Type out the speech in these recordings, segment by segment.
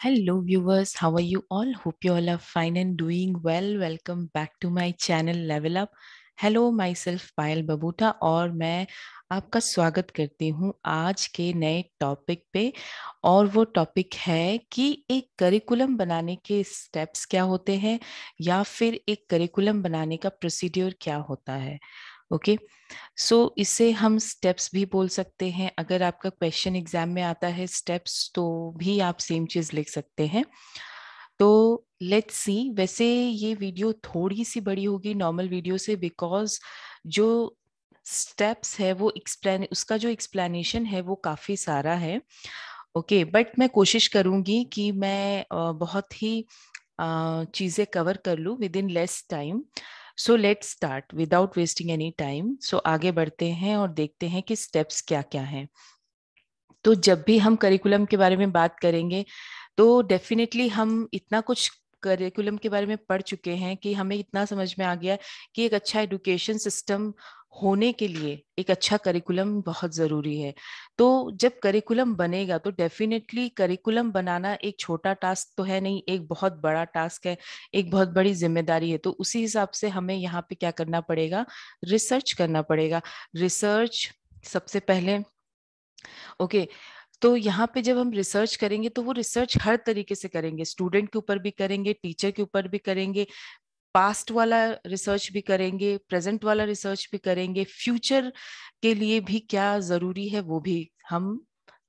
Hello viewers, how are you all? Hope you all are fine and doing well. Welcome back to my channel Level Up. Hello, myself पायल बबूटा और मैं आपका स्वागत करती हूँ आज के नए टॉपिक पे। और वो टॉपिक है कि एक करिकुलम बनाने के स्टेप्स क्या होते हैं या फिर एक करिकुलम बनाने का प्रोसीड्यूर क्या होता है। ओके, सो इसे हम स्टेप्स भी बोल सकते हैं। अगर आपका क्वेश्चन एग्जाम में आता है स्टेप्स, तो भी आप सेम चीज लिख सकते हैं। तो लेट्स सी। वैसे ये वीडियो थोड़ी सी बड़ी होगी नॉर्मल वीडियो से, बिकॉज जो स्टेप्स है वो एक्सप्लेन उसका जो एक्सप्लेनेशन है वो काफी सारा है। ओके, बट मैं कोशिश करूंगी कि मैं बहुत ही चीजें कवर कर लूँ with in less time. So let's start without wasting any time. So आगे बढ़ते हैं और देखते हैं कि स्टेप्स क्या क्या हैं। तो जब भी हम करिकुलम के बारे में बात करेंगे तो डेफिनेटली हम इतना कुछ करिकुलम के बारे में पढ़ चुके हैं कि हमें इतना समझ में आ गया कि एक अच्छा एजुकेशन सिस्टम होने के लिए एक अच्छा करिकुलम बहुत जरूरी है। तो जब करिकुलम बनेगा तो डेफिनेटली करिकुलम बनाना एक छोटा टास्क तो है नहीं, एक बहुत बड़ा टास्क है, एक बहुत बड़ी जिम्मेदारी है। तो उसी हिसाब से हमें यहाँ पे क्या करना पड़ेगा, रिसर्च करना पड़ेगा। रिसर्च सबसे पहले। ओके, तो यहाँ पे जब हम रिसर्च करेंगे तो वो रिसर्च हर तरीके से करेंगे, स्टूडेंट के ऊपर भी करेंगे, टीचर के ऊपर भी करेंगे, पास्ट वाला रिसर्च भी करेंगे, प्रेजेंट वाला रिसर्च भी करेंगे, फ्यूचर के लिए भी क्या जरूरी है वो भी हम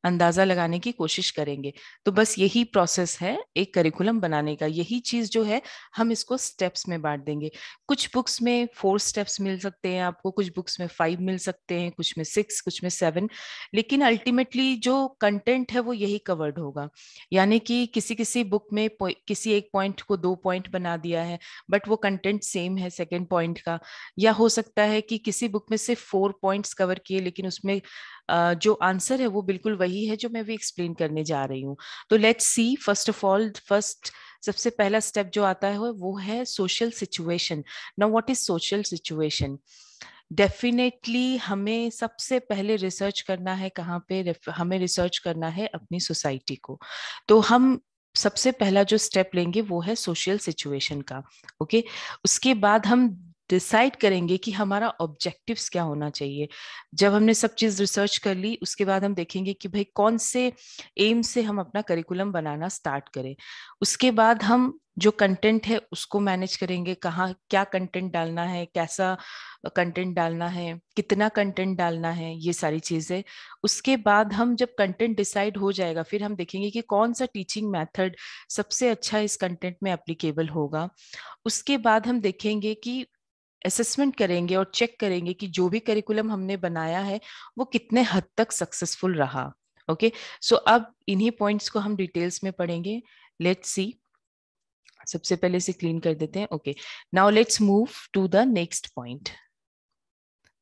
अंदाजा लगाने की कोशिश करेंगे। तो बस यही प्रोसेस है एक करिकुलम बनाने का। यही चीज जो है हम इसको स्टेप्स में बांट देंगे। कुछ बुक्स में 4 स्टेप्स मिल सकते हैं आपको, कुछ बुक्स में 5 मिल सकते हैं, कुछ में 6, कुछ में 7। लेकिन अल्टीमेटली जो कंटेंट है वो यही कवर्ड होगा। यानी कि किसी किसी बुक में किसी एक पॉइंट को 2 पॉइंट बना दिया है, बट वो कंटेंट सेम है सेकेंड पॉइंट का। या हो सकता है कि किसी बुक में सिर्फ 4 पॉइंट्स कवर किए, लेकिन उसमें जो आंसर है वो बिल्कुल वही है जो मैं भी एक्सप्लेन करने जा रही हूँ। तो let's see. First of all, first सबसे पहला स्टेप जो आता है वो है social situation. Now what is social situation? Definitely हमें सबसे पहले रिसर्च करना है कहाँ पे, हमें रिसर्च करना है अपनी सोसाइटी को। तो हम सबसे पहला जो स्टेप लेंगे वो है सोशल सिचुएशन का। ओके, उसके बाद हम डिसाइड करेंगे कि हमारा ऑब्जेक्टिव्स क्या होना चाहिए। जब हमने सब चीज रिसर्च कर ली, उसके बाद हम देखेंगे कि भाई कौन से एम से हम अपना करिकुलम बनाना स्टार्ट करें। उसके बाद हम जो कंटेंट है उसको मैनेज करेंगे, कहाँ क्या कंटेंट डालना है, कैसा कंटेंट डालना है, कितना कंटेंट डालना है, ये सारी चीजें। उसके बाद हम जब कंटेंट डिसाइड हो जाएगा, फिर हम देखेंगे कि कौन सा टीचिंग मेथड सबसे अच्छा इस कंटेंट में एप्लीकेबल होगा। उसके बाद हम देखेंगे कि असेसमेंट करेंगे और चेक करेंगे कि जो भी करिकुलम हमने बनाया है वो कितने हद तक सक्सेसफुल रहा। ओके, सो अब इन्हीं पॉइंट्स को हम डिटेल्स में पढ़ेंगे। Let's see. सबसे पहले से क्लीन कर देते हैं। Okay, now let's move to the next point,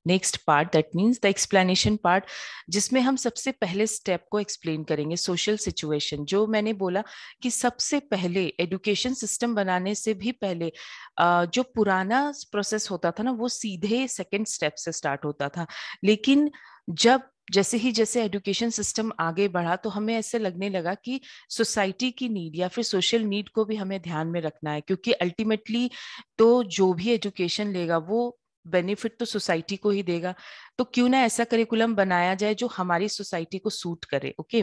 next part, that means the explanation part, जिसमें हम सबसे पहले स्टेप को एक्सप्लेन करेंगे, सोशल सिचुएशन। जो मैंने बोला कि सबसे पहले एजुकेशन सिस्टम बनाने से भी पहले जो पुराना प्रोसेस होता था ना, वो सीधे सेकंड स्टेप से स्टार्ट होता था। लेकिन जब जैसे एजुकेशन सिस्टम आगे बढ़ा तो हमें ऐसे लगने लगा कि सोसाइटी की नीड या फिर सोशल नीड को भी हमें ध्यान में रखना है, क्योंकि अल्टीमेटली तो जो भी एजुकेशन लेगा वो बेनिफिट तो सोसाइटी को ही देगा। तो क्यों ना ऐसा करिकुलम बनाया जाए जो हमारी सोसाइटी को सूट करे। ओके,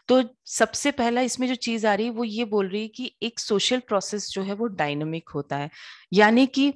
तो सबसे पहला इसमें जो चीज आ रही है वो ये बोल रही है कि एक सोशल प्रोसेस जो है वो डायनामिक होता है। यानी कि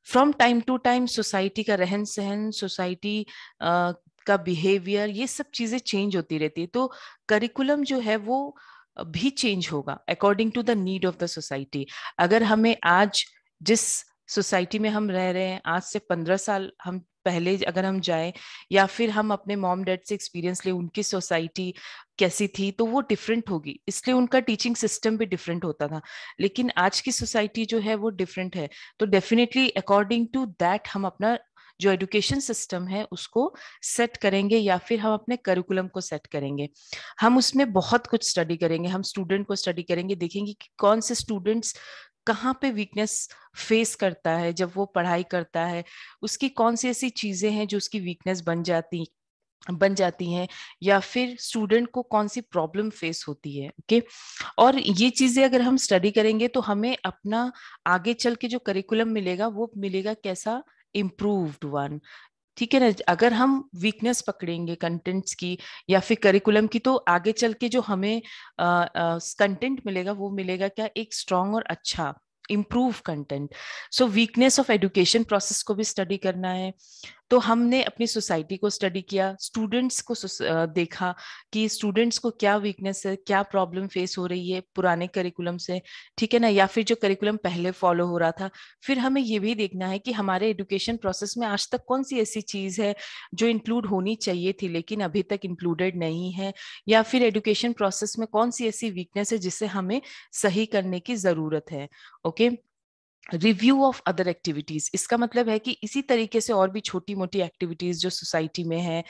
from time to time society का रहन सहन, सोसाइटी का बिहेवियर, ये सब चीजें चेंज होती रहती है। तो करिकुलम जो है वो भी चेंज होगा according to the need of the society. अगर हमें आज जिस सोसाइटी में हम रह रहे हैं, आज से 15 साल हम पहले अगर हम जाएं, या फिर हम अपने मॉम डैड से एक्सपीरियंस लें उनकी सोसाइटी कैसी थी, तो वो डिफरेंट होगी, इसलिए उनका टीचिंग सिस्टम भी डिफरेंट होता था। लेकिन आज की सोसाइटी जो है वो डिफरेंट है। तो डेफिनेटली अकॉर्डिंग टू दैट हम अपना जो एजुकेशन सिस्टम है उसको सेट करेंगे, या फिर हम अपने करिकुलम को सेट करेंगे। हम उसमें बहुत कुछ स्टडी करेंगे, हम स्टूडेंट को स्टडी करेंगे, देखेंगे कि कौन से स्टूडेंट्स कहाँ पे वीकनेस फेस करता है जब वो पढ़ाई करता है, उसकी कौन सी ऐसी चीजें हैं जो उसकी वीकनेस बन जाती बन जाती हैं, या फिर स्टूडेंट को कौन सी प्रॉब्लम फेस होती है। ओके, और ये चीजें अगर हम स्टडी करेंगे तो हमें अपना आगे चल के जो करिकुलम मिलेगा वो मिलेगा कैसा, इम्प्रूव्ड वन। ठीक है ना। अगर हम वीकनेस पकड़ेंगे कंटेंट्स की या फिर करिकुलम की, तो आगे चल के जो हमें कंटेंट मिलेगा वो मिलेगा क्या, एक स्ट्रॉन्ग और अच्छा improve content. So weakness of education process को भी स्टडी करना है। तो हमने अपनी सोसाइटी को स्टडी किया, स्टूडेंट्स को देखा कि स्टूडेंट्स को क्या वीकनेस है, क्या प्रॉब्लम फेस हो रही है पुराने करिकुलम से, ठीक है ना, या फिर जो करिकुलम पहले फॉलो हो रहा था। फिर हमें ये भी देखना है कि हमारे एजुकेशन प्रोसेस में आज तक कौन सी ऐसी चीज है जो इंक्लूड होनी चाहिए थी लेकिन अभी तक इंक्लूडेड नहीं है, या फिर एजुकेशन प्रोसेस में कौन सी ऐसी वीकनेस है जिसे हमें सही करने की जरूरत है। Okay, review of other activities, इसका मतलब है कि इसी तरीके से और भी छोटी मोटी एक्टिविटीज जो सोसाइटी में है,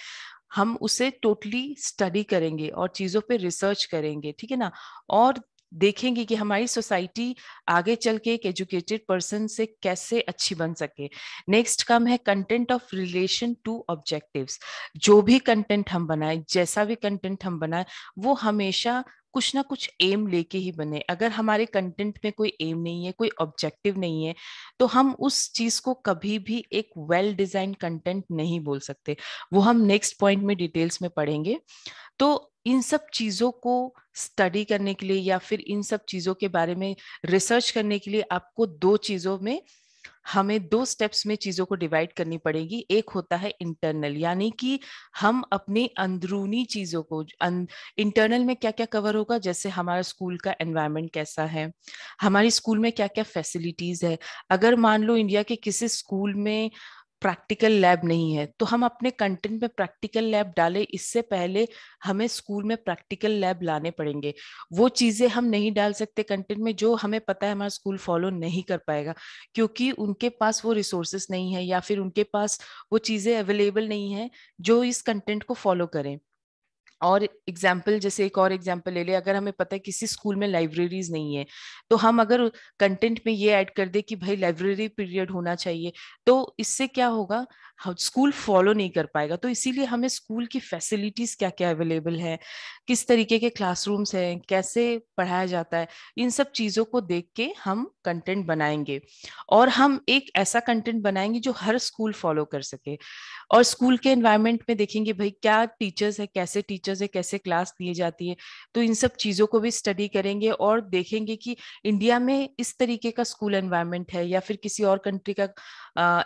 हम उसे टोटली स्टडी करेंगे और चीजों पे रिसर्च करेंगे, ठीक है ना। और देखेंगे कि हमारी सोसाइटी आगे चल के एक एजुकेटेड पर्सन से कैसे अच्छी बन सके। नेक्स्ट कम है content of relation to objectives. जो भी कंटेंट हम बनाए, जैसा भी कंटेंट हम बनाए, वो हमेशा कुछ ना कुछ एम लेके ही बने। अगर हमारे कंटेंट में कोई एम नहीं है, कोई ऑब्जेक्टिव नहीं है, तो हम उस चीज को कभी भी एक वेल डिजाइन कंटेंट नहीं बोल सकते। वो हम नेक्स्ट पॉइंट में डिटेल्स में पढ़ेंगे। तो इन सब चीजों को स्टडी करने के लिए या फिर इन सब चीजों के बारे में रिसर्च करने के लिए आपको दो चीजों में, हमें दो स्टेप्स में चीजों को डिवाइड करनी पड़ेगी। एक होता है इंटरनल, यानी कि हम अपनी अंदरूनी चीजों को, इंटरनल में क्या क्या कवर होगा, जैसे हमारा स्कूल का एनवायरनमेंट कैसा है, हमारी स्कूल में क्या क्या फैसिलिटीज है। अगर मान लो इंडिया के किसी स्कूल में प्रैक्टिकल लैब नहीं है, तो हम अपने कंटेंट में प्रैक्टिकल लैब डालें। इससे पहले हमें स्कूल में प्रैक्टिकल लैब लाने पड़ेंगे। वो चीजें हम नहीं डाल सकते कंटेंट में जो हमें पता है हमारा स्कूल फॉलो नहीं कर पाएगा, क्योंकि उनके पास वो रिसोर्सेस नहीं है या फिर उनके पास वो चीजें अवेलेबल नहीं है जो इस कंटेंट को फॉलो करें। और एग्जाम्पल, जैसे एक और एग्जाम्पल ले ले, अगर हमें पता है किसी स्कूल में लाइब्रेरीज नहीं है, तो हम अगर कंटेंट में ये ऐड कर दे कि भाई लाइब्रेरी पीरियड होना चाहिए, तो इससे क्या होगा, स्कूल फॉलो नहीं कर पाएगा। तो इसीलिए हमें स्कूल की फैसिलिटीज क्या क्या अवेलेबल है, किस तरीके के क्लासरूम्स हैं, कैसे पढ़ाया जाता है, इन सब चीजों को देख के हम कंटेंट बनाएंगे। और हम एक ऐसा कंटेंट बनाएंगे जो हर स्कूल फॉलो कर सके। और स्कूल के एनवायरनमेंट में देखेंगे भाई क्या टीचर्स है, कैसे टीचर्स है, कैसे क्लास दी जाती है। तो इन सब चीजों को भी स्टडी करेंगे और देखेंगे कि इंडिया में इस तरीके का स्कूल एनवायरनमेंट है या फिर किसी और कंट्री का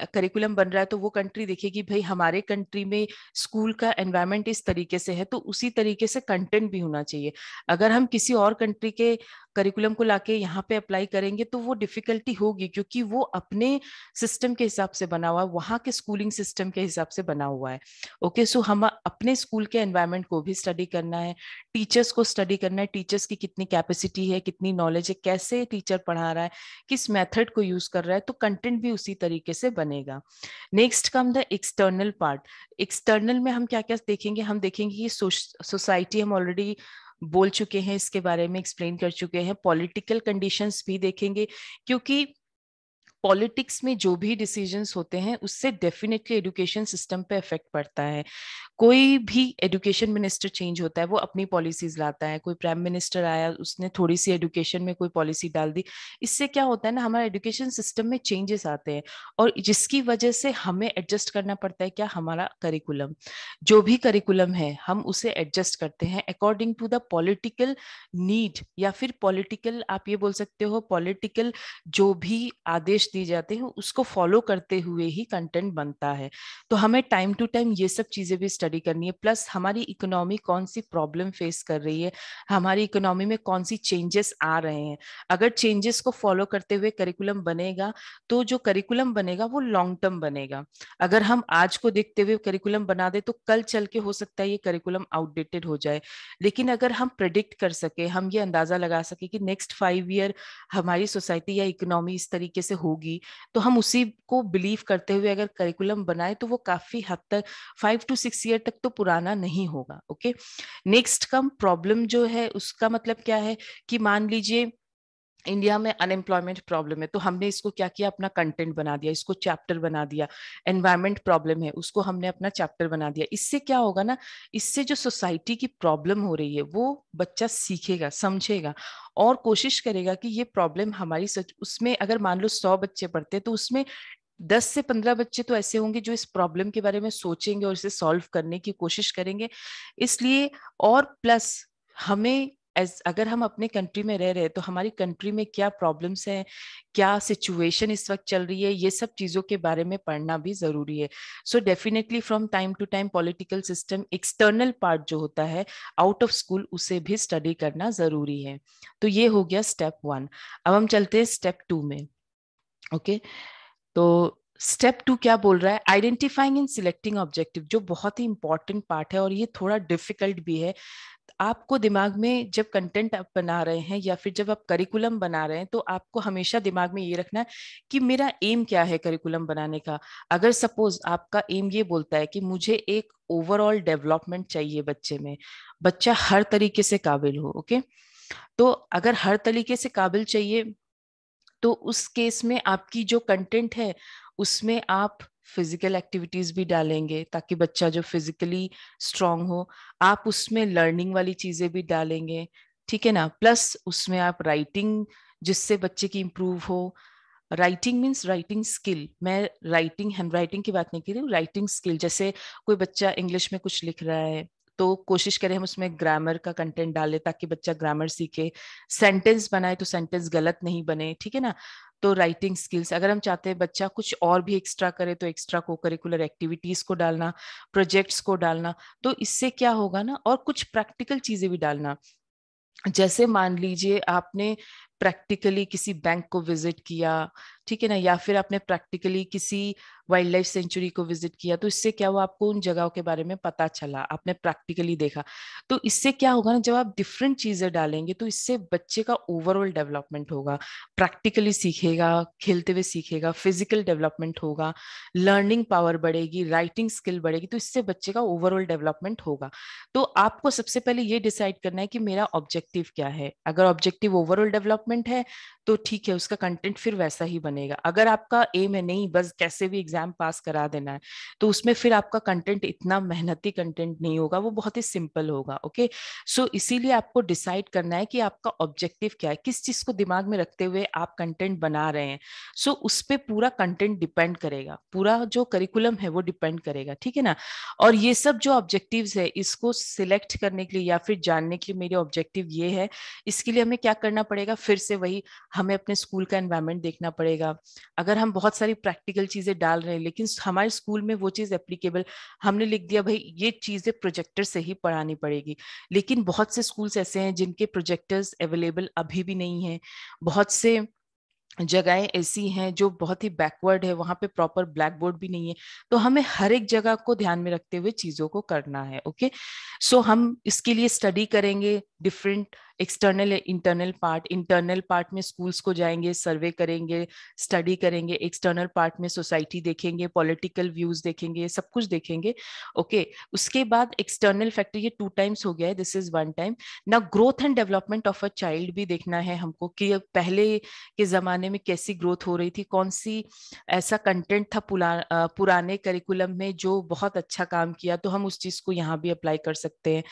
करिकुलम बन रहा है, तो वो कंट्री देखेगी भाई हमारे कंट्री में स्कूल का एनवायरनमेंट इस तरीके से है, तो उसी तरीके से कंटेंट भी होना चाहिए। अगर हम किसी और कंट्री के करिकुलम को लाके यहाँ पे अप्लाई करेंगे तो वो डिफिकल्टी होगी, क्योंकि वो अपने सिस्टम के हिसाब से बना हुआ है, वहाँ के स्कूलिंग सिस्टम के हिसाब से बना हुआ है। ओके, सो हम अपने स्कूल के एनवायरनमेंट को भी स्टडी करना है, टीचर्स को स्टडी करना है, टीचर्स की कितनी कैपेसिटी है, कितनी नॉलेज है, कैसे टीचर पढ़ा रहा है, किस मेथड को यूज कर रहा है, तो कंटेंट भी उसी तरीके से बनेगा। Next come the external part. External में हम क्या क्या देखेंगे, हम देखेंगे कि सोसाइटी, हम ऑलरेडी बोल चुके हैं, इसके बारे में एक्सप्लेन कर चुके हैं। पॉलिटिकल कंडीशंस भी देखेंगे, क्योंकि पॉलिटिक्स में जो भी डिसीजंस होते हैं उससे डेफिनेटली एजुकेशन सिस्टम पे इफेक्ट पड़ता है। कोई भी एजुकेशन मिनिस्टर चेंज होता है, वो अपनी पॉलिसीज लाता है। कोई प्राइम मिनिस्टर आया, उसने थोड़ी सी एजुकेशन में कोई पॉलिसी डाल दी, इससे क्या होता है ना, हमारे एजुकेशन सिस्टम में चेंजेस आते हैं, और जिसकी वजह से हमें एडजस्ट करना पड़ता है क्या, हमारा करिकुलम। जो भी करिकुलम है हम उसे एडजस्ट करते हैं according to the political need, या फिर पॉलिटिकल, आप ये बोल सकते हो पॉलिटिकल जो भी आदेश दिए जाते हैं उसको फॉलो करते हुए ही कंटेंट बनता है। तो हमें टाइम टू टाइम ये सब चीजें भी स्टडी करनी है। प्लस हमारी इकोनॉमी कौन सी प्रॉब्लम फेस कर रही है, हमारी इकोनॉमी में कौन सी चेंजेस आ रहे हैं। अगर चेंजेस को फॉलो करते हुए करिकुलम बनेगा, तो जो करिकुलम बनेगा वो लॉन्ग टर्म बनेगा। अगर हम आज को देखते हुए करिकुलम बना दे तो कल चल के हो सकता है ये करिकुलम आउटडेटेड हो जाए। लेकिन अगर हम प्रिडिक्ट कर सके, हम ये अंदाजा लगा सके कि नेक्स्ट 5 ईयर हमारी सोसाइटी या इकोनॉमी इस तरीके से होगी, तो हम उसी को बिलीव करते हुए अगर करिकुलम बनाए तो वो काफी हद तक 5 to 6 ईयर तक तो पुराना नहीं होगा। ओके, नेक्स्ट कम प्रॉब्लम जो है, उसका मतलब क्या है कि मान लीजिए इंडिया में अनएम्प्लॉयमेंट प्रॉब्लम है, तो हमने इसको क्या किया, अपना कंटेंट बना दिया, इसको चैप्टर बना दिया। एनवायरमेंट प्रॉब्लम है, उसको हमने अपना चैप्टर बना दिया। इससे क्या होगा ना, इससे जो सोसाइटी की प्रॉब्लम हो रही है वो बच्चा सीखेगा, समझेगा और कोशिश करेगा कि ये प्रॉब्लम हमारी सच, उसमें अगर मान लो 100 बच्चे पढ़ते हैं तो उसमें 10 से 15 बच्चे तो ऐसे होंगे जो इस प्रॉब्लम के बारे में सोचेंगे और इसे सॉल्व करने की कोशिश करेंगे। इसलिए और प्लस हमें अगर हम अपने कंट्री में रह रहे हैं तो हमारी कंट्री में क्या प्रॉब्लम्स हैं, क्या सिचुएशन इस वक्त चल रही है, ये सब चीजों के बारे में पढ़ना भी जरूरी है। So definitely from time to time political system external part जो होता है आउट ऑफ स्कूल, उसे भी स्टडी करना जरूरी है। तो ये हो गया स्टेप 1। अब हम चलते हैं स्टेप 2 में। ओके, तो स्टेप 2 क्या बोल रहा है, आइडेंटिफाइंग एंड सिलेक्टिंग ऑब्जेक्टिव, जो बहुत ही इंपॉर्टेंट पार्ट है और ये थोड़ा डिफिकल्ट भी है। आपको दिमाग में जब कंटेंट आप बना रहे हैं या फिर जब आप करिकुलम बना रहे हैं तो आपको हमेशा दिमाग में ये रखना है कि मेरा एम क्या है करिकुलम बनाने का। अगर सपोज आपका एम ये बोलता है कि मुझे एक ओवरऑल डेवलपमेंट चाहिए बच्चे में, बच्चा हर तरीके से काबिल हो, ओके, तो अगर हर तरीके से काबिल चाहिए तो उस केस में आपकी जो कंटेंट है उसमें आप फिजिकल एक्टिविटीज भी डालेंगे ताकि बच्चा जो फिजिकली स्ट्रांग हो, आप उसमें लर्निंग वाली चीजें भी डालेंगे, ठीक है ना, प्लस उसमें आप राइटिंग जिससे बच्चे की इंप्रूव हो। राइटिंग मीन्स राइटिंग स्किल, मैं राइटिंग हैंड राइटिंग की बात नहीं कर रही हूँ, राइटिंग स्किल। जैसे कोई बच्चा इंग्लिश में कुछ लिख रहा है तो कोशिश करें हम उसमें ग्रामर का कंटेंट डालें ताकि बच्चा ग्रामर सीखे, सेंटेंस बनाए तो सेंटेंस गलत नहीं बने, ठीक है ना। तो राइटिंग स्किल्स, अगर हम चाहते हैं बच्चा कुछ और भी एक्स्ट्रा करे तो एक्स्ट्रा को करिकुलर एक्टिविटीज को डालना, प्रोजेक्ट्स को डालना। तो इससे क्या होगा ना, और कुछ प्रैक्टिकल चीजें भी डालना। जैसे मान लीजिए आपने प्रैक्टिकली किसी बैंक को विजिट किया, ठीक है ना, या फिर आपने प्रैक्टिकली किसी वाइल्ड लाइफ सेंचुरी को विजिट किया, तो इससे क्या हुआ, आपको उन जगहों के बारे में पता चला, आपने प्रैक्टिकली देखा। तो इससे क्या होगा ना, जब आप डिफरेंट चीजें डालेंगे तो इससे बच्चे का ओवरऑल डेवलपमेंट होगा, प्रैक्टिकली सीखेगा, खेलते हुए सीखेगा, फिजिकल डेवलपमेंट होगा, लर्निंग पावर बढ़ेगी, राइटिंग स्किल बढ़ेगी, तो इससे बच्चे का ओवरऑल डेवलपमेंट होगा। तो आपको सबसे पहले ये डिसाइड करना है कि मेरा ऑब्जेक्टिव क्या है। अगर ऑब्जेक्टिव ओवरऑल डेवलपमेंट है तो ठीक है, उसका कंटेंट फिर वैसा ही बनेगा। अगर आपका एम है नहीं बस कैसे भी एग्जाम पास करा देना है, तो उसमें फिर आपका कंटेंट इतना मेहनती कंटेंट नहीं होगा, वो बहुत ही सिंपल होगा। ओके, सो इसीलिए आपको डिसाइड करना है कि आपका ऑब्जेक्टिव क्या है, किस चीज को दिमाग में रखते हुए आप कंटेंट बना रहे हैं। सो उस पर पूरा कंटेंट डिपेंड करेगा, पूरा जो करिकुलम है वो डिपेंड करेगा, ठीक है ना। और ये सब जो ऑब्जेक्टिव्स है इसको सिलेक्ट करने के लिए या फिर जानने के लिए मेरे ऑब्जेक्टिव ये है, इसके लिए हमें क्या करना पड़ेगा, फिर से वही, हमें अपने स्कूल का एनवायरनमेंट देखना पड़ेगा। अगर हम बहुत सारी प्रैक्टिकल चीजें डाल रहे हैं लेकिन हमारे स्कूल में वो चीज एप्लीकेबल, हमने लिख दिया भाई ये चीजें प्रोजेक्टर से ही पढ़ानी पड़ेगी, लेकिन बहुत से स्कूल्स ऐसे हैं जिनके प्रोजेक्टर्स अवेलेबल अभी भी नहीं है। बहुत से जगहें ऐसी हैं जो बहुत ही बैकवर्ड है, वहां पे प्रॉपर ब्लैक बोर्ड भी नहीं है। तो हमें हर एक जगह को ध्यान में रखते हुए चीजों को करना है। ओके, सो हम इसके लिए स्टडी करेंगे different external internal part. Internal part में स्कूल्स को जाएंगे, सर्वे करेंगे, स्टडी करेंगे। एक्सटर्नल पार्ट में सोसाइटी देखेंगे, पॉलिटिकल व्यूज देखेंगे, सब कुछ देखेंगे। ओके, उसके बाद एक्सटर्नल फैक्टर, ये 2 टाइम्स हो गया है, दिस इज 1 टाइम। ना growth and development of a child भी देखना है हमको कि पहले के जमाने में कैसी ग्रोथ हो रही थी, कौन सी ऐसा कंटेंट था पुराने करिकुलम में जो बहुत अच्छा काम किया, तो हम उस चीज को यहाँ भी अप्लाई कर सकते हैं,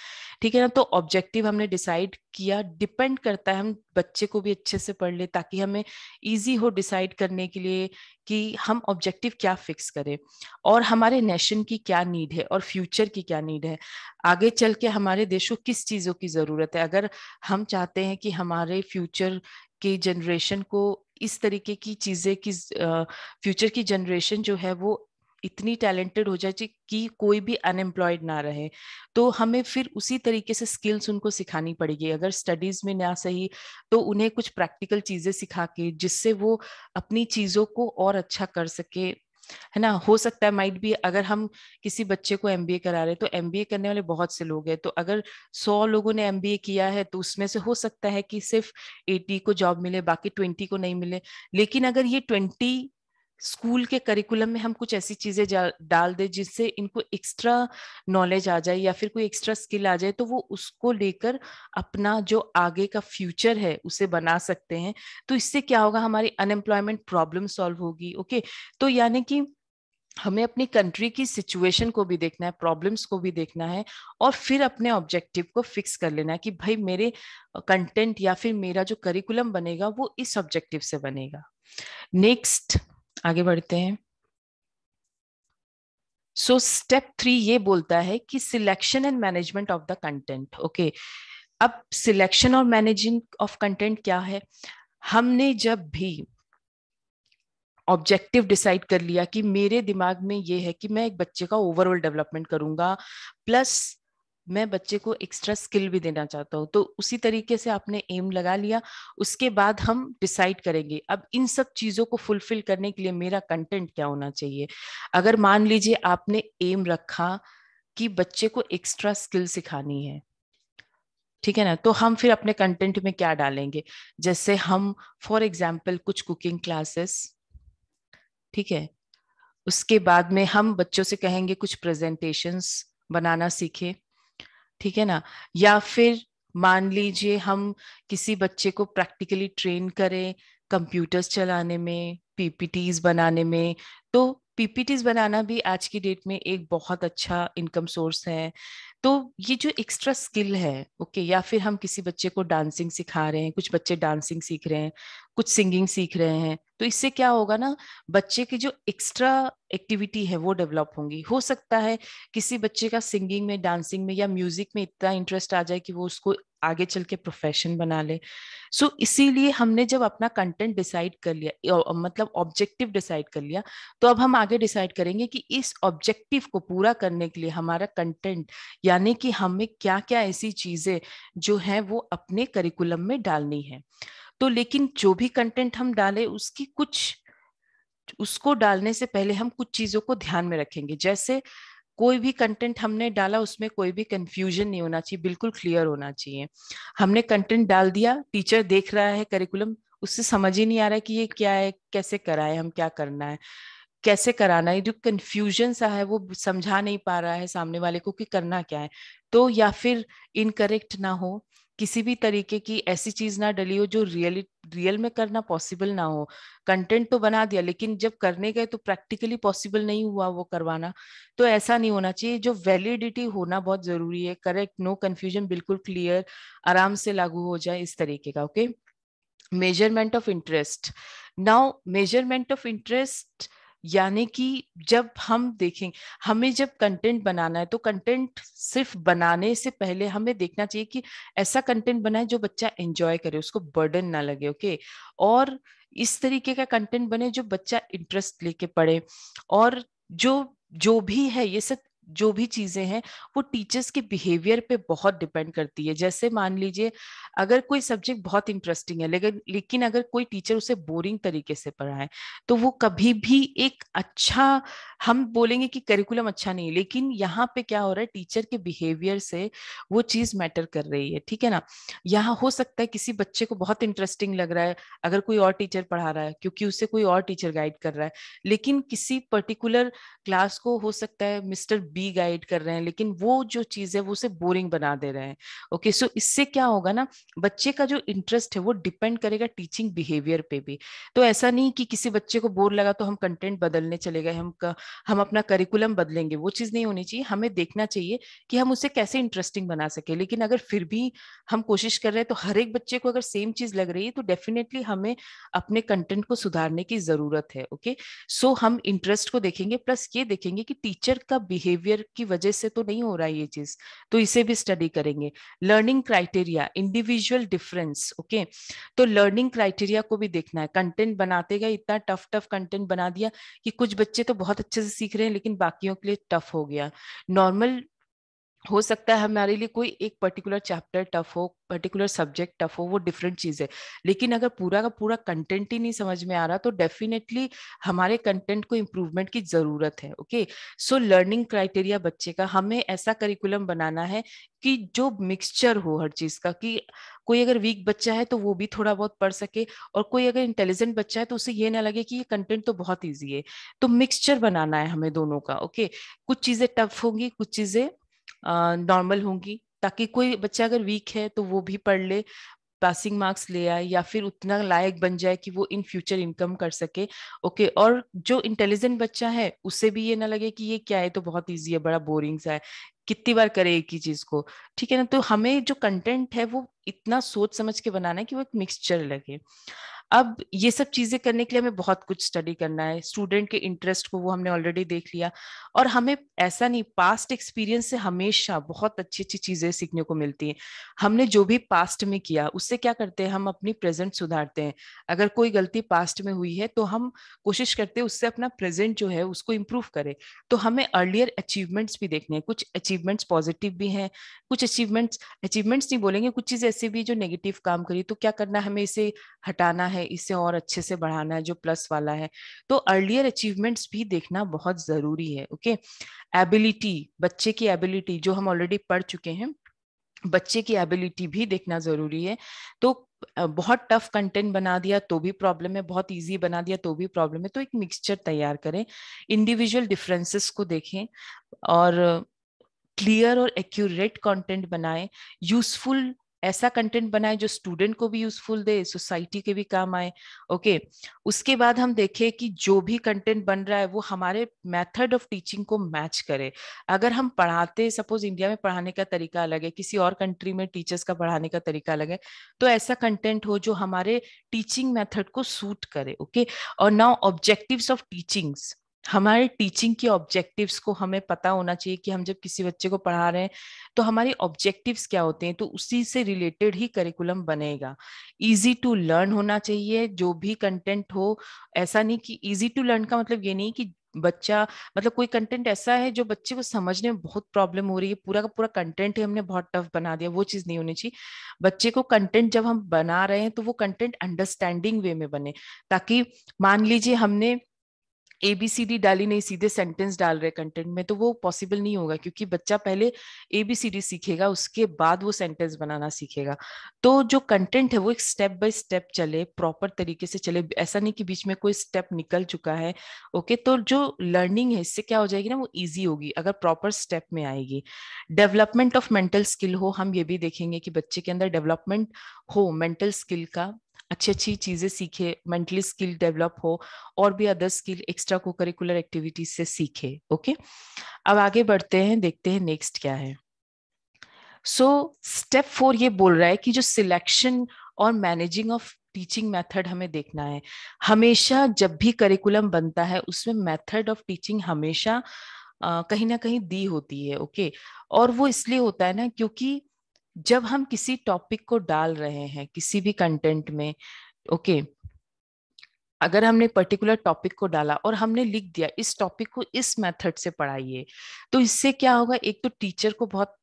ठीक है ना। तो ऑब्जेक्टिव हमने डिसाइड किया, डिपेंड करता है हम बच्चे को भी अच्छे से पढ़ ले ताकि हमें इजी हो डिसाइड करने के लिए कि हम ऑब्जेक्टिव क्या फिक्स करें और हमारे नेशन की क्या नीड है और फ्यूचर की क्या नीड है, आगे चल के हमारे देश को किस चीजों की जरूरत है। अगर हम चाहते हैं कि हमारे फ्यूचर की जनरेशन को इस तरीके की चीजें की, फ्यूचर की जनरेशन जो है वो इतनी टैलेंटेड हो जाए कि कोई भी अनएम्प्लॉयड ना रहे, तो हमें फिर उसी तरीके से स्किल्स उनको सिखानी पड़ेगी। अगर स्टडीज में ना सही तो उन्हें कुछ प्रैक्टिकल चीजें सिखा के जिससे वो अपनी चीजों को और अच्छा कर सके, है ना। हो सकता है माइट भी अगर हम किसी बच्चे को एमबीए करा रहे हैं तो एमबीए करने वाले बहुत से लोग हैं, तो अगर 100 लोगों ने एमबीए किया है तो उसमें से हो सकता है कि सिर्फ 80 को जॉब मिले, बाकी 20 को नहीं मिले। लेकिन अगर ये 20 स्कूल के करिकुलम में हम कुछ ऐसी चीजें डाल दे जिससे इनको एक्स्ट्रा नॉलेज आ जाए या फिर कोई एक्स्ट्रा स्किल आ जाए, तो वो उसको लेकर अपना जो आगे का फ्यूचर है उसे बना सकते हैं। तो इससे क्या होगा, हमारी अनएम्प्लॉयमेंट प्रॉब्लम सॉल्व होगी। ओके, तो यानी कि हमें अपनी कंट्री की सिचुएशन को भी देखना है, प्रॉब्लम्स को भी देखना है, और फिर अपने ऑब्जेक्टिव को फिक्स कर लेना है कि भाई मेरे कंटेंट या फिर मेरा जो करिकुलम बनेगा वो इस ऑब्जेक्टिव से बनेगा। नेक्स्ट आगे बढ़ते हैं। सो स्टेप 3 ये बोलता है कि selection and management of the content. Okay, अब सिलेक्शन और मैनेजिंग ऑफ कंटेंट क्या है? हमने जब भी ऑब्जेक्टिव डिसाइड कर लिया कि मेरे दिमाग में ये है कि मैं एक बच्चे का ओवरऑल डेवलपमेंट करूंगा, प्लस मैं बच्चे को एक्स्ट्रा स्किल भी देना चाहता हूँ, तो उसी तरीके से आपने एम लगा लिया। उसके बाद हम डिसाइड करेंगे अब इन सब चीजों को फुलफिल करने के लिए मेरा कंटेंट क्या होना चाहिए। अगर मान लीजिए आपने एम रखा कि बच्चे को एक्स्ट्रा स्किल सिखानी है, ठीक है ना, तो हम फिर अपने कंटेंट में क्या डालेंगे? जैसे हम फॉर एग्जाम्पल कुछ कुकिंग क्लासेस, ठीक है, उसके बाद में हम बच्चों से कहेंगे कुछ प्रेजेंटेशंस बनाना सीखे, ठीक है ना, या फिर मान लीजिए हम किसी बच्चे को प्रैक्टिकली ट्रेन करें कंप्यूटर्स चलाने में, पीपीटीज बनाने में। तो पीपीटीज बनाना भी आज की डेट में एक बहुत अच्छा इनकम सोर्स है। तो ये जो एक्स्ट्रा स्किल है, ओके, या फिर हम किसी बच्चे को डांसिंग सिखा रहे हैं, कुछ बच्चे डांसिंग सीख रहे हैं, कुछ सिंगिंग सीख रहे हैं, तो इससे क्या होगा ना, बच्चे की जो एक्स्ट्रा एक्टिविटी है वो डेवलप होंगी। हो सकता है किसी बच्चे का सिंगिंग में, डांसिंग में या म्यूजिक में इतना इंटरेस्ट आ जाए कि वो उसको आगे चल के प्रोफेशन बना ले। सो इसीलिए हमने जब अपना कंटेंट डिसाइड कर लिया, मतलब ऑब्जेक्टिव डिसाइड कर लिया, तो अब हम आगे डिसाइड करेंगे कि इस ऑब्जेक्टिव को पूरा करने के लिए हमारा कंटेंट, यानी कि हमें क्या क्या ऐसी चीजें जो है वो अपने करिकुलम में डालनी है। तो लेकिन जो भी कंटेंट हम डालें उसकी कुछ, उसको डालने से पहले हम कुछ चीजों को ध्यान में रखेंगे। जैसे कोई भी कंटेंट हमने डाला उसमें कोई भी कंफ्यूजन नहीं होना चाहिए, बिल्कुल क्लियर होना चाहिए। हमने कंटेंट डाल दिया, टीचर देख रहा है करिकुलम, उससे समझ ही नहीं आ रहा है कि ये क्या है, कैसे कराए, हम क्या करना है, कैसे कराना है, जो कंफ्यूजन सा है वो समझा नहीं पा रहा है सामने वाले को कि करना क्या है। तो या फिर इनकरेक्ट ना हो, किसी भी तरीके की ऐसी चीज ना डली हो जो रियल में करना पॉसिबल ना हो। कंटेंट तो बना दिया लेकिन जब करने गए तो प्रैक्टिकली पॉसिबल नहीं हुआ वो करवाना। तो ऐसा नहीं होना चाहिए, जो वैलिडिटी होना बहुत जरूरी है, करेक्ट, नो कंफ्यूजन, बिल्कुल क्लियर, आराम से लागू हो जाए, इस तरीके का। Okay, measurement of interest. Now measurement of interest यानी कि जब हम देखें, हमें जब कंटेंट बनाना है तो कंटेंट सिर्फ बनाने से पहले हमें देखना चाहिए कि ऐसा कंटेंट बनाए जो बच्चा एंजॉय करे, उसको बर्डन ना लगे। ओके, और इस तरीके का कंटेंट बने जो बच्चा इंटरेस्ट लेके पढ़े। और जो जो भी है ये सब, जो भी चीजें हैं वो टीचर्स के बिहेवियर पे बहुत डिपेंड करती है। जैसे मान लीजिए अगर कोई सब्जेक्ट बहुत इंटरेस्टिंग है लेकिन अगर कोई टीचर उसे बोरिंग तरीके से पढ़ाए तो वो कभी भी एक अच्छा, हम बोलेंगे कि करिकुलम अच्छा नहीं है, लेकिन यहाँ पे क्या हो रहा है, टीचर के बिहेवियर से वो चीज मैटर कर रही है, ठीक है ना। यहाँ हो सकता है किसी बच्चे को बहुत इंटरेस्टिंग लग रहा है अगर कोई और टीचर पढ़ा रहा है, क्योंकि उसे कोई और टीचर गाइड कर रहा है, लेकिन किसी पर्टिकुलर क्लास को हो सकता है मिस्टर बी गाइड कर रहे हैं, लेकिन वो जो चीज है वो उसे बोरिंग बना दे रहे हैं। ओके, सो इससे क्या होगा ना, बच्चे का जो इंटरेस्ट है वो डिपेंड करेगा टीचिंग बिहेवियर पे भी। तो ऐसा नहीं कि किसी बच्चे को बोर लगा तो हम कंटेंट बदलने चले गए, हम अपना करिकुलम बदलेंगे, वो चीज नहीं होनी चाहिए। हमें देखना चाहिए कि हम उसे कैसे इंटरेस्टिंग बना सके, लेकिन अगर फिर भी हम कोशिश कर रहे हैं तो हर एक बच्चे को अगर सेम चीज लग रही है तो डेफिनेटली हमें अपने कंटेंट को सुधारने की जरूरत है। ओके, सो हम इंटरेस्ट को देखेंगे, प्लस ये देखेंगे कि टीचर का बिहेवियर की वजह से तो नहीं हो रहा है ये चीज, तो इसे भी स्टडी करेंगे। Learning criteria, individual difference. Okay, तो लर्निंग क्राइटेरिया को भी देखना है। कंटेंट बनाते गए इतना टफ टफ कंटेंट बना दिया कि कुछ बच्चे तो बहुत अच्छे से सीख रहे हैं लेकिन बाकियों के लिए टफ हो गया। नॉर्मल हो सकता है हमारे लिए कोई एक पर्टिकुलर चैप्टर टफ हो, पर्टिकुलर सब्जेक्ट टफ हो, वो डिफरेंट चीज है। लेकिन अगर पूरा का पूरा कंटेंट ही नहीं समझ में आ रहा तो डेफिनेटली हमारे कंटेंट को इम्प्रूवमेंट की जरूरत है। ओके, सो लर्निंग क्राइटेरिया बच्चे का, हमें ऐसा करिकुलम बनाना है कि जो मिक्सचर हो हर चीज का, कि कोई अगर वीक बच्चा है तो वो भी थोड़ा बहुत पढ़ सके, और कोई अगर इंटेलिजेंट बच्चा है तो उसे ये ना लगे कि ये कंटेंट तो बहुत ईजी है। तो मिक्सचर बनाना है हमें दोनों का। ओके, कुछ चीजें टफ होंगी, कुछ चीजें नॉर्मल होंगी, ताकि कोई बच्चा अगर वीक है तो वो भी पढ़ ले, पासिंग मार्क्स ले आए, या फिर उतना लायक बन जाए कि वो इन फ्यूचर इनकम कर सके। ओके, और जो इंटेलिजेंट बच्चा है उसे भी ये ना लगे कि ये क्या है, तो बहुत इजी है, बड़ा बोरिंग सा है, कितनी बार करे एक ही चीज को। ठीक है ना, तो हमें जो कंटेंट है वो इतना सोच समझ के बनाना है कि वो एक मिक्सचर लगे। अब ये सब चीजें करने के लिए हमें बहुत कुछ स्टडी करना है, स्टूडेंट के इंटरेस्ट को वो हमने ऑलरेडी देख लिया। और हमें ऐसा नहीं, पास्ट एक्सपीरियंस से हमेशा बहुत अच्छी अच्छी चीजें सीखने को मिलती हैं। हमने जो भी पास्ट में किया उससे क्या करते हैं, हम अपनी प्रेजेंट सुधारते हैं। अगर कोई गलती पास्ट में हुई है तो हम कोशिश करते हैं उससे अपना प्रेजेंट जो है उसको इम्प्रूव करें। तो हमें अर्लियर अचीवमेंट्स भी देखने हैं, कुछ अचीवमेंट्स पॉजिटिव भी हैं, कुछ अचीवमेंट्स, अचीवमेंट्स नहीं बोलेंगे, कुछ चीजें ऐसे भी जो नेगेटिव काम करी, तो क्या करना है, हमें इसे हटाना है, इसे और अच्छे से बढ़ाना है जो प्लस वाला है। तो अर्लियर अचीवमेंट्स भी देखना बहुत जरूरी है। ओके, एबिलिटी, बच्चे की एबिलिटी जो हम ऑलरेडी पढ़ चुके हैं, बच्चे की एबिलिटी भी देखना जरूरी है। तो बहुत टफ कंटेंट बना दिया तो भी प्रॉब्लम है, बहुत इजी बना दिया तो भी प्रॉब्लम है। तो एक मिक्सचर तैयार करें, इंडिविजुअल डिफरेंसेस को देखें, और क्लियर और एक्यूरेट कंटेंट बनाएं, यूजफुल ऐसा कंटेंट बनाएं जो स्टूडेंट को भी यूजफुल दे, सोसाइटी के भी काम आए। ओके, उसके बाद हम देखें कि जो भी कंटेंट बन रहा है वो हमारे मेथड ऑफ टीचिंग को मैच करे। अगर हम पढ़ाते, सपोज इंडिया में पढ़ाने का तरीका अलग है, किसी और कंट्री में टीचर्स का पढ़ाने का तरीका अलग है, तो ऐसा कंटेंट हो जो हमारे टीचिंग मेथड को सूट करे। ओके, और नाउ ऑब्जेक्टिव्स ऑफ टीचिंग्स, हमारे टीचिंग के ऑब्जेक्टिव्स को हमें पता होना चाहिए कि हम जब किसी बच्चे को पढ़ा रहे हैं तो हमारे ऑब्जेक्टिव्स क्या होते हैं, तो उसी से रिलेटेड ही करिकुलम बनेगा। इजी टू लर्न होना चाहिए जो भी कंटेंट हो। ऐसा नहीं कि इजी टू लर्न का मतलब ये नहीं कि बच्चा, मतलब कोई कंटेंट ऐसा है जो बच्चे को समझने में बहुत प्रॉब्लम हो रही है, पूरा का पूरा कंटेंट ही हमने बहुत टफ बना दिया, वो चीज नहीं होनी चाहिए। बच्चे को कंटेंट जब हम बना रहे हैं तो वो कंटेंट अंडरस्टैंडिंग वे में बने, ताकि मान लीजिए हमने ABCD डाली नहीं, सीधे सेंटेंस डाल रहे कंटेंट में, तो वो पॉसिबल नहीं होगा, क्योंकि बच्चा पहले ABCD सीखेगा, उसके बाद वो सेंटेंस बनाना सीखेगा। तो जो कंटेंट है वो एक स्टेप बाय स्टेप चले, प्रॉपर तरीके से चले, ऐसा नहीं कि बीच में कोई स्टेप निकल चुका है। ओके, तो जो लर्निंग है इससे क्या हो जाएगी ना, वो इजी होगी अगर प्रॉपर स्टेप में आएगी। डेवलपमेंट ऑफ मेंटल स्किल हो, हम ये भी देखेंगे कि बच्चे के अंदर डेवलपमेंट हो मेंटल स्किल का, अच्छी अच्छी चीजें सीखे, मेंटली स्किल डेवलप हो, और भी अदर स्किल एक्स्ट्रा को करिकुलर एक्टिविटीज से सीखे। ओके, अब आगे बढ़ते हैं, देखते हैं नेक्स्ट क्या है। सो स्टेप 4 ये बोल रहा है कि जो सिलेक्शन और मैनेजिंग ऑफ टीचिंग मेथड हमें देखना है। हमेशा जब भी करिकुलम बनता है उसमें मेथड ऑफ टीचिंग हमेशा कहीं ना कहीं दी होती है। ओके, और वो इसलिए होता है ना क्योंकि जब हम किसी टॉपिक को डाल रहे हैं किसी भी कंटेंट में, ओके, अगर हमने पर्टिकुलर टॉपिक को डाला और हमने लिख दिया इस टॉपिक को इस मेथड से पढ़ाइए, तो इससे क्या होगा, एक तो टीचर को बहुत,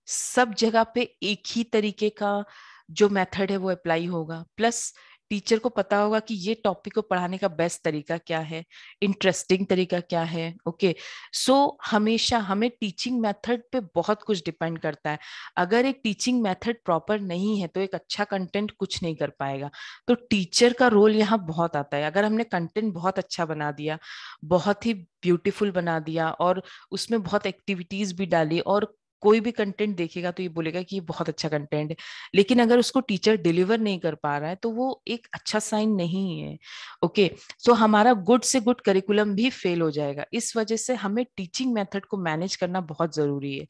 सब जगह पे एक ही तरीके का जो मेथड है वो अप्लाई होगा, प्लस टीचर को पता होगा कि ये टॉपिक को पढ़ाने का बेस्ट तरीका क्या है, इंटरेस्टिंग तरीका क्या है। ओके, सो हमेशा हमें टीचिंग मेथड पे बहुत कुछ डिपेंड करता है। अगर एक टीचिंग मेथड प्रॉपर नहीं है तो एक अच्छा कंटेंट कुछ नहीं कर पाएगा। तो टीचर का रोल यहाँ बहुत आता है। अगर हमने कंटेंट बहुत अच्छा बना दिया, बहुत ही ब्यूटीफुल बना दिया, और उसमें बहुत एक्टिविटीज भी डाली, और कोई भी कंटेंट देखेगा तो ये बोलेगा कि ये बहुत अच्छा कंटेंट है, लेकिन अगर उसको टीचर डिलीवर नहीं कर पा रहा है तो वो एक अच्छा साइन नहीं है। ओके, तो हमारा गुड से गुड करिकुलम भी फेल हो जाएगा। इस वजह से हमें टीचिंग मेथड को मैनेज करना बहुत जरूरी है।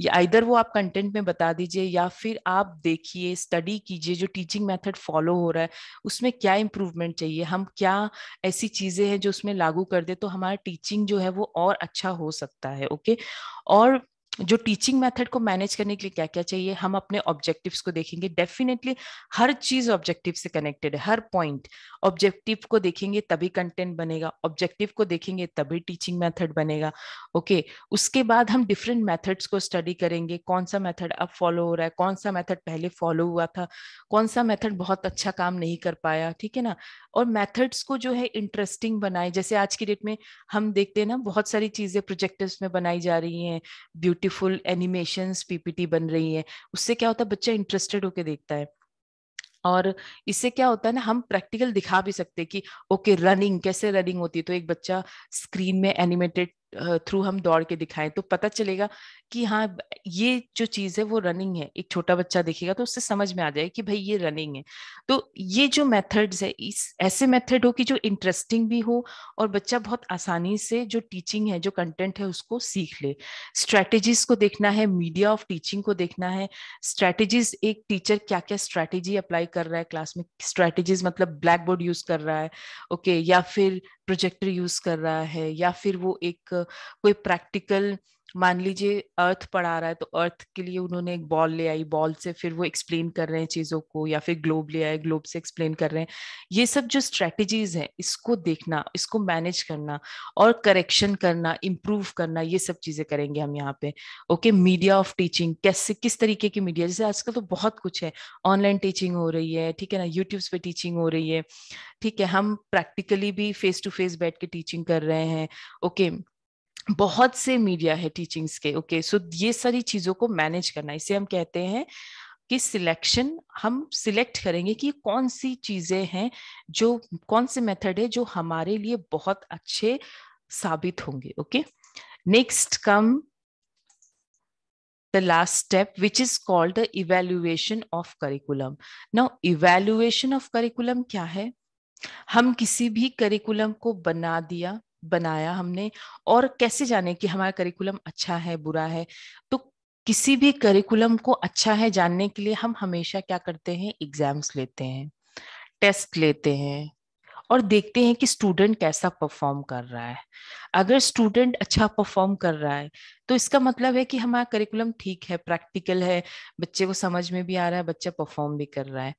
या इधर वो आप कंटेंट में बता दीजिए, या फिर आप देखिए, स्टडी कीजिए जो टीचिंग मेथड फॉलो हो रहा है उसमें क्या इंप्रूवमेंट चाहिए, हम क्या ऐसी चीजें हैं जो उसमें लागू कर दे तो हमारा टीचिंग जो है वो और अच्छा हो सकता है। ओके, और जो टीचिंग मेथड को मैनेज करने के लिए क्या क्या चाहिए, हम अपने ऑब्जेक्टिव्स को देखेंगे। डेफिनेटली हर चीज ऑब्जेक्टिव से कनेक्टेड है, हर पॉइंट। ऑब्जेक्टिव को देखेंगे तभी कंटेंट बनेगा, ऑब्जेक्टिव को देखेंगे तभी टीचिंग मेथड बनेगा। ओके, उसके बाद हम डिफरेंट मेथड्स को स्टडी करेंगे, कौन सा मेथड अब फॉलो हो रहा है, कौन सा मेथड पहले फॉलो हुआ था, कौन सा मेथड बहुत अच्छा काम नहीं कर पाया, ठीक है ना। और मेथड्स को जो है इंटरेस्टिंग बनाए। जैसे आज की डेट में हम देखते हैं ना, बहुत सारी चीजें प्रोजेक्टर्स में बनाई जा रही हैं, ब्यूटीफुल एनिमेशंस पीपीटी बन रही है। उससे क्या होता है, बच्चा इंटरेस्टेड होके देखता है। और इससे क्या होता है ना, हम प्रैक्टिकल दिखा भी सकते हैं कि ओके रनिंग कैसे रनिंग होती है, तो एक बच्चा स्क्रीन में एनिमेटेड थ्रू हम दौड़ के दिखाएं तो पता चलेगा कि हाँ ये जो चीज है वो रनिंग है। एक छोटा बच्चा देखेगा तो उससे समझ में आ जाए कि भाई ये रनिंग है। तो ये जो मेथड्स है, इस ऐसे मेथड हो कि जो इंटरेस्टिंग भी हो और बच्चा बहुत आसानी से जो टीचिंग है, जो कंटेंट है उसको सीख ले। स्ट्रेटेजीज को देखना है, मीडिया ऑफ टीचिंग को देखना है। स्ट्रेटेजीज, एक टीचर क्या क्या स्ट्रेटेजी अप्लाई कर रहा है क्लास में। स्ट्रेटेजीज मतलब ब्लैक बोर्ड यूज कर रहा है, ओके, या फिर प्रोजेक्टर यूज कर रहा है, या फिर वो एक कोई प्रैक्टिकल, मान लीजिए अर्थ पढ़ा रहा है तो अर्थ के लिए उन्होंने एक बॉल ले आई, बॉल से फिर वो एक्सप्लेन कर रहे हैं चीजों को, या फिर ग्लोब ले आए, ग्लोब से एक्सप्लेन कर रहे हैं। ये सब जो स्ट्रेटेजीज है इसको देखना, इसको मैनेज करना और करेक्शन करना, इम्प्रूव करना, ये सब चीजें करेंगे हम यहाँ पे। ओके, मीडिया ऑफ टीचिंग, कैसे किस तरीके की मीडिया, जैसे आजकल तो बहुत कुछ है, ऑनलाइन टीचिंग हो रही है, ठीक है ना, यूट्यूब पे टीचिंग हो रही है, ठीक है, हम प्रैक्टिकली भी फेस टू फेस बैठ के टीचिंग कर रहे हैं। ओके, बहुत से मीडिया है टीचिंग्स के। ओके, सो ये सारी चीजों को मैनेज करना, इसे हम कहते हैं कि सिलेक्शन। हम सिलेक्ट करेंगे कि कौन सी चीजें हैं, जो कौन से मेथड है जो हमारे लिए बहुत अच्छे साबित होंगे। Okay, next come the last step, which is called the evaluation of curriculum. Now evaluation of curriculum क्या है, हम किसी भी करिकुलम को बनाया हमने, और कैसे जाने कि हमारा करिकुलम अच्छा है बुरा है। तो किसी भी करिकुलम को अच्छा है जानने के लिए हम हमेशा क्या करते हैं, एग्जाम्स लेते हैं, टेस्ट लेते हैं, और देखते हैं कि स्टूडेंट कैसा परफॉर्म कर रहा है। अगर स्टूडेंट अच्छा परफॉर्म कर रहा है तो इसका मतलब है कि हमारा करिकुलम ठीक है, प्रैक्टिकल है, बच्चे को समझ में भी आ रहा है, बच्चा परफॉर्म भी कर रहा है,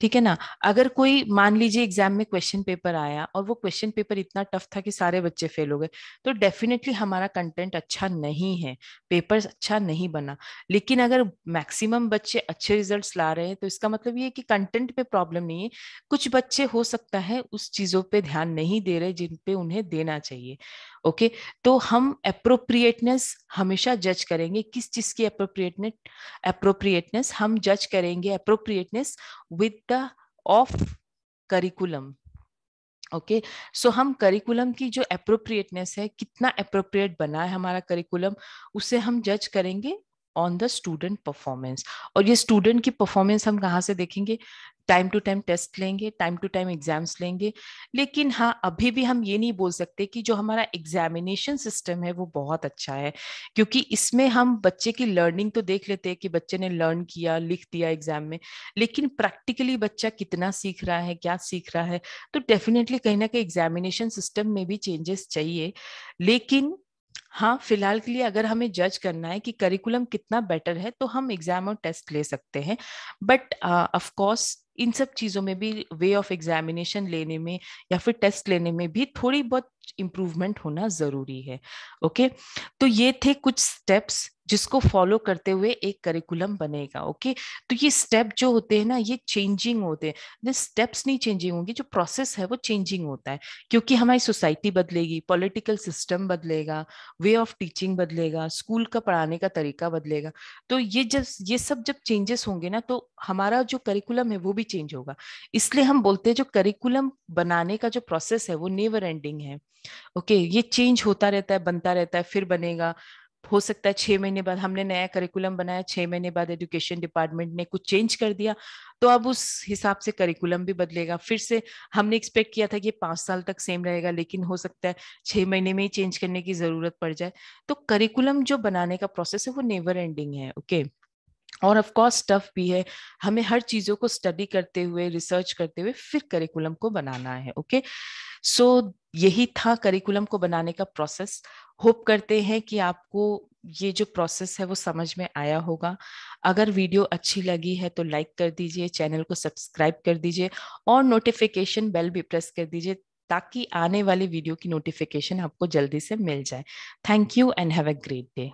ठीक है ना। अगर कोई मान लीजिए एग्जाम में क्वेश्चन पेपर आया और वो क्वेश्चन पेपर इतना टफ था कि सारे बच्चे फेल हो गए, तो डेफिनेटली हमारा कंटेंट अच्छा नहीं है, पेपर अच्छा नहीं बना। लेकिन अगर मैक्सिमम बच्चे अच्छे रिजल्ट्स ला रहे हैं तो इसका मतलब ये है कि कंटेंट पे प्रॉब्लम नहीं है। कुछ बच्चे हो सकता है उस चीजों पे ध्यान नहीं दे रहे जिन पे उन्हें देना चाहिए। ओके, तो हम अप्रोप्रिएटनेस हमेशा जज करेंगे, किस चीज की अप्रोप्रिएटनेस हम जज करेंगे, appropriateness with the of curriculum. Okay, so हम करिकुलम की जो अप्रोप्रिएटनेस है, कितना अप्रोप्रिएट बना है हमारा करिकुलम, उसे हम जज करेंगे ऑन द स्टूडेंट परफॉर्मेंस। और ये स्टूडेंट की परफॉर्मेंस हम कहाँ से देखेंगे, टाइम टू टाइम टेस्ट लेंगे, टाइम टू टाइम एग्जाम्स लेंगे। लेकिन हाँ, अभी भी हम ये नहीं बोल सकते कि जो हमारा एग्जामिनेशन सिस्टम है वो बहुत अच्छा है, क्योंकि इसमें हम बच्चे की लर्निंग तो देख लेते हैं कि बच्चे ने लर्न किया, लिख दिया एग्जाम में, लेकिन प्रैक्टिकली बच्चा कितना सीख रहा है, क्या सीख रहा है। तो डेफिनेटली कहीं ना कहीं एग्जामिनेशन सिस्टम में भी चेंजेस चाहिए। लेकिन हाँ, फिलहाल के लिए अगर हमें जज करना है कि करिकुलम कितना बेटर है तो हम एग्जाम और टेस्ट ले सकते हैं। बट ऑफ कोर्स इन सब चीजों में भी, वे ऑफ एग्जामिनेशन लेने में या फिर टेस्ट लेने में भी थोड़ी बहुत इम्प्रूवमेंट होना जरूरी है। ओके, तो ये थे कुछ स्टेप्स जिसको फॉलो करते हुए एक करिकुलम बनेगा। ओके, तो ये स्टेप जो होते हैं ना, ये चेंजिंग होते हैं, स्टेप्स नहीं चेंजिंग होंगे, जो प्रोसेस है वो चेंजिंग होता है, क्योंकि हमारी सोसाइटी बदलेगी, पॉलिटिकल सिस्टम बदलेगा, वे ऑफ टीचिंग बदलेगा, स्कूल का पढ़ाने का तरीका बदलेगा। तो ये सब जब चेंजेस होंगे ना, तो हमारा जो करिकुलम है वो भी चेंज होगा। इसलिए हम बोलते हैं जो करिकुलम बनाने का जो प्रोसेस है वो नेवर एंडिंग है। ओके, ये चेंज होता रहता है, बनता रहता है, फिर बनेगा। हो सकता है 6 महीने बाद हमने नया करिकुलम बनाया, 6 महीने बाद एजुकेशन डिपार्टमेंट ने कुछ चेंज कर दिया, तो अब उस हिसाब से करिकुलम भी बदलेगा। फिर से हमने एक्सपेक्ट किया था कि 5 साल तक सेम रहेगा, लेकिन हो सकता है 6 महीने में ही चेंज करने की जरूरत पड़ जाए। तो करिकुलम जो बनाने का प्रोसेस है वो नेवर एंडिंग है। ओके, और ऑफ कोर्स टफ भी है, हमें हर चीजों को स्टडी करते हुए, रिसर्च करते हुए फिर करिकुलम को बनाना है। ओके, सो यही था करिकुलम को बनाने का प्रोसेस। होप करते हैं कि आपको ये जो प्रोसेस है वो समझ में आया होगा। अगर वीडियो अच्छी लगी है तो लाइक कर दीजिए, चैनल को सब्सक्राइब कर दीजिए और नोटिफिकेशन बेल भी प्रेस कर दीजिए ताकि आने वाली वीडियो की नोटिफिकेशन आपको जल्दी से मिल जाए। Thank you and have a great day.